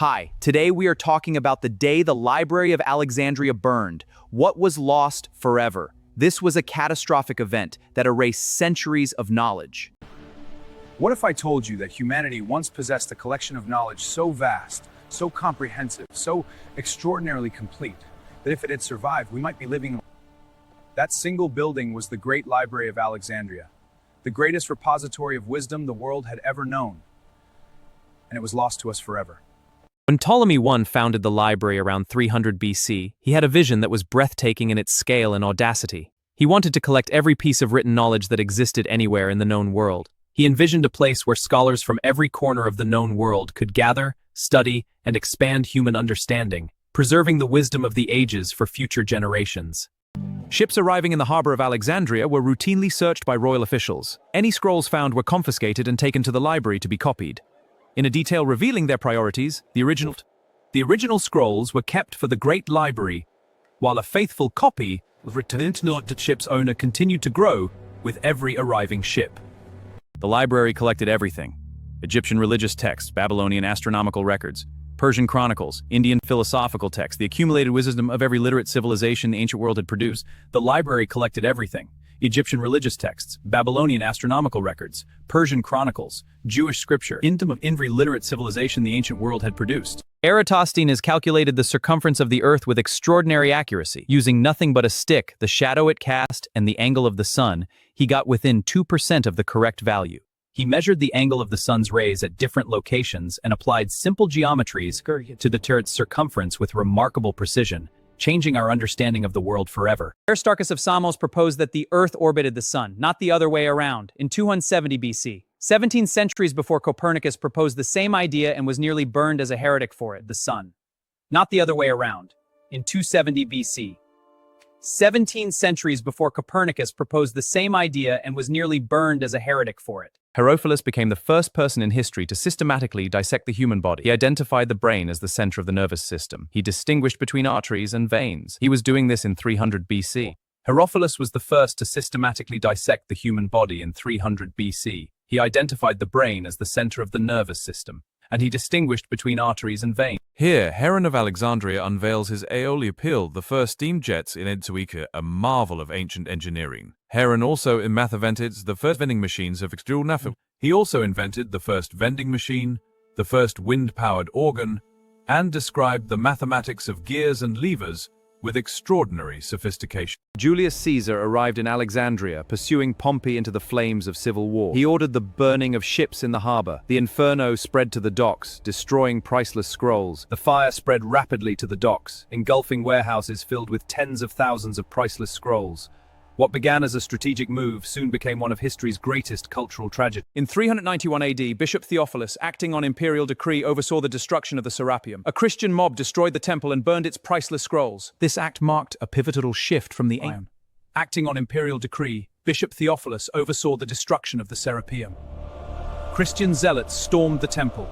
Hi, today we are talking about the day the Library of Alexandria burned. What was lost forever? This was a catastrophic event that erased centuries of knowledge. What if I told you that humanity once possessed a collection of knowledge so vast, so comprehensive, so extraordinarily complete, that if it had survived, we might be living. That single building was the great Library of Alexandria, the greatest repository of wisdom the world had ever known. And it was lost to us forever. When Ptolemy I founded the library around 300 BC, he had a vision that was breathtaking in its scale and audacity. He wanted to collect every piece of written knowledge that existed anywhere in the known world. He envisioned a place where scholars from every corner of the known world could gather, study, and expand human understanding, preserving the wisdom of the ages for future generations. Ships arriving in the harbor of Alexandria were routinely searched by royal officials. Any scrolls found were confiscated and taken to the library to be copied. In a detail revealing their priorities, the original scrolls were kept for the Great Library, while a faithful copy was returned to the ship's owner continued to grow with every arriving ship. The library collected everything: Egyptian religious texts, Babylonian astronomical records, Persian chronicles, Indian philosophical texts, the accumulated wisdom of every literate civilization the ancient world had produced. The library collected everything: Egyptian religious texts, Babylonian astronomical records, Persian chronicles, Jewish scripture, of every literate civilization the ancient world had produced. Eratosthenes calculated the circumference of the earth with extraordinary accuracy. Using nothing but a stick, the shadow it cast, and the angle of the sun, he got within 2% of the correct value. He measured the angle of the sun's rays at different locations and applied simple geometries to deter its circumference with remarkable precision, changing our understanding of the world forever. Aristarchus of Samos proposed that the Earth orbited the Sun, not the other way around, in 270 BC. 17 centuries before Copernicus proposed the same idea and was nearly burned as a heretic for it, the Sun. Not the other way around, in 270 BC. 17 centuries before Copernicus proposed the same idea and was nearly burned as a heretic for it. Herophilus became the first person in history to systematically dissect the human body. He identified the brain as the center of the nervous system. He distinguished between arteries and veins. He was doing this in 300 BC. Herophilus was the first to systematically dissect the human body in 300 BC. He identified the brain as the center of the nervous system, and he distinguished between arteries and veins. Here, Heron of Alexandria unveils his Aeolia Pill, the first steam jets in Edsuika, a marvel of ancient engineering. Heron also invented the first vending machines of extraordinary. He also invented the first vending machine, the first wind-powered organ, and described the mathematics of gears and levers with extraordinary sophistication. Julius Caesar arrived in Alexandria, pursuing Pompey into the flames of civil war. He ordered the burning of ships in the harbor. The inferno spread to the docks, destroying priceless scrolls. The fire spread rapidly to the docks, engulfing warehouses filled with tens of thousands of priceless scrolls. What began as a strategic move soon became one of history's greatest cultural tragedies. In 391 AD, Bishop Theophilus, acting on imperial decree, oversaw the destruction of the Serapeum. A Christian mob destroyed the temple and burned its priceless scrolls. This act marked a pivotal shift from the aim. Acting on imperial decree, Bishop Theophilus oversaw the destruction of the Serapeum. Christian zealots stormed the temple,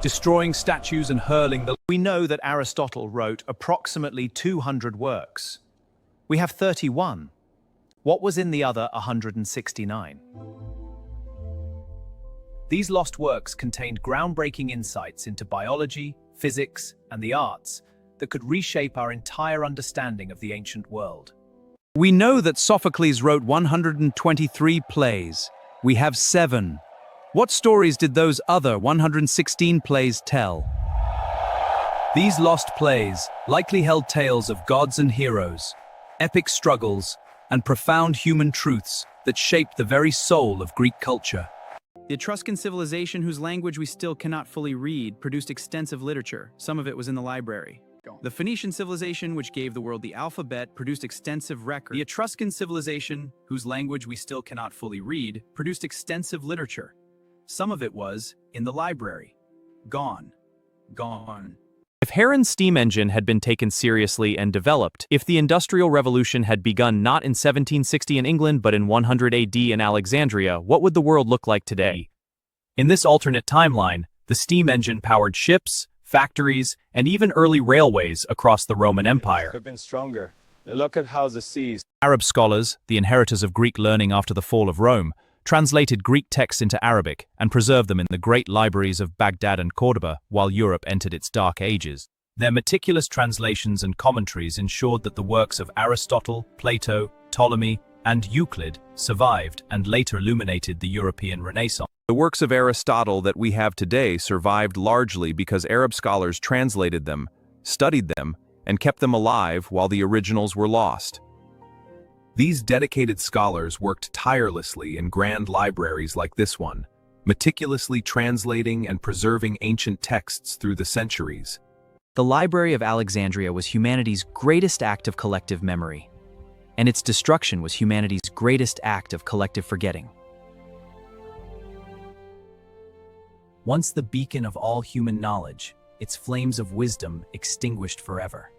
destroying statues and hurling the... We know that Aristotle wrote approximately 200 works. We have 31. What was in the other 169? These lost works contained groundbreaking insights into biology, physics, and the arts that could reshape our entire understanding of the ancient world. We know that Sophocles wrote 123 plays. We have 7. What stories did those other 116 plays tell? These lost plays likely held tales of gods and heroes, epic struggles, and profound human truths that shaped the very soul of Greek culture. The Etruscan civilization, whose language we still cannot fully read, produced extensive literature. Some of it was in the library. The Phoenician civilization, which gave the world the alphabet, produced extensive records. The Etruscan civilization, whose language we still cannot fully read, produced extensive literature. Some of it was in the library. Gone. If Heron's steam engine had been taken seriously and developed, if the Industrial Revolution had begun not in 1760 in England but in 100 AD in Alexandria, what would the world look like today? In this alternate timeline, the steam engine powered ships, factories, and even early railways across the Roman Empire. Have been stronger. Look at how the seas. Arab scholars, the inheritors of Greek learning after the fall of Rome, translated Greek texts into Arabic, and preserved them in the great libraries of Baghdad and Cordoba while Europe entered its dark ages. Their meticulous translations and commentaries ensured that the works of Aristotle, Plato, Ptolemy, and Euclid survived and later illuminated the European Renaissance. The works of Aristotle that we have today survived largely because Arab scholars translated them, studied them, and kept them alive while the originals were lost. These dedicated scholars worked tirelessly in grand libraries like this one, meticulously translating and preserving ancient texts through the centuries. The Library of Alexandria was humanity's greatest act of collective memory, and its destruction was humanity's greatest act of collective forgetting. Once the beacon of all human knowledge, its flames of wisdom extinguished forever.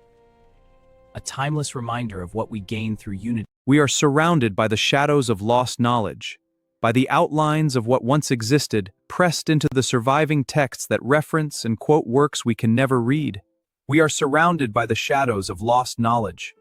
A timeless reminder of what we gain through unity. We are surrounded by the shadows of lost knowledge, by the outlines of what once existed pressed into the surviving texts that reference and quote works we can never read. We are surrounded by the shadows of lost knowledge,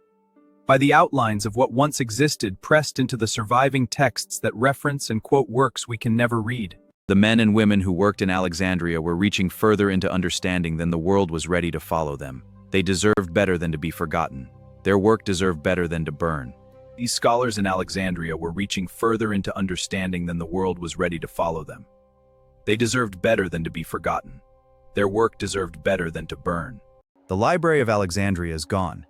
by the outlines of what once existed pressed into the surviving texts that reference and quote works we can never read. The men and women who worked in Alexandria were reaching further into understanding than the world was ready to follow them. They deserved better than to be forgotten. Their work deserved better than to burn. These scholars in Alexandria were reaching further into understanding than the world was ready to follow them. They deserved better than to be forgotten. Their work deserved better than to burn. The Library of Alexandria is gone,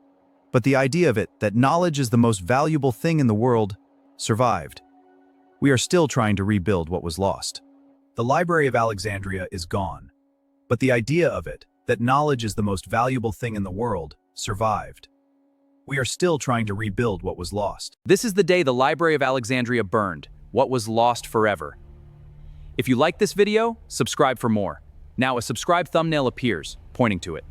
but the idea of it, that knowledge is the most valuable thing in the world, survived. We are still trying to rebuild what was lost. The Library of Alexandria is gone, but the idea of it, that knowledge is the most valuable thing in the world, survived. We are still trying to rebuild what was lost. This is the day the Library of Alexandria burned, what was lost forever. If you like this video, subscribe for more. Now a subscribe thumbnail appears, pointing to it.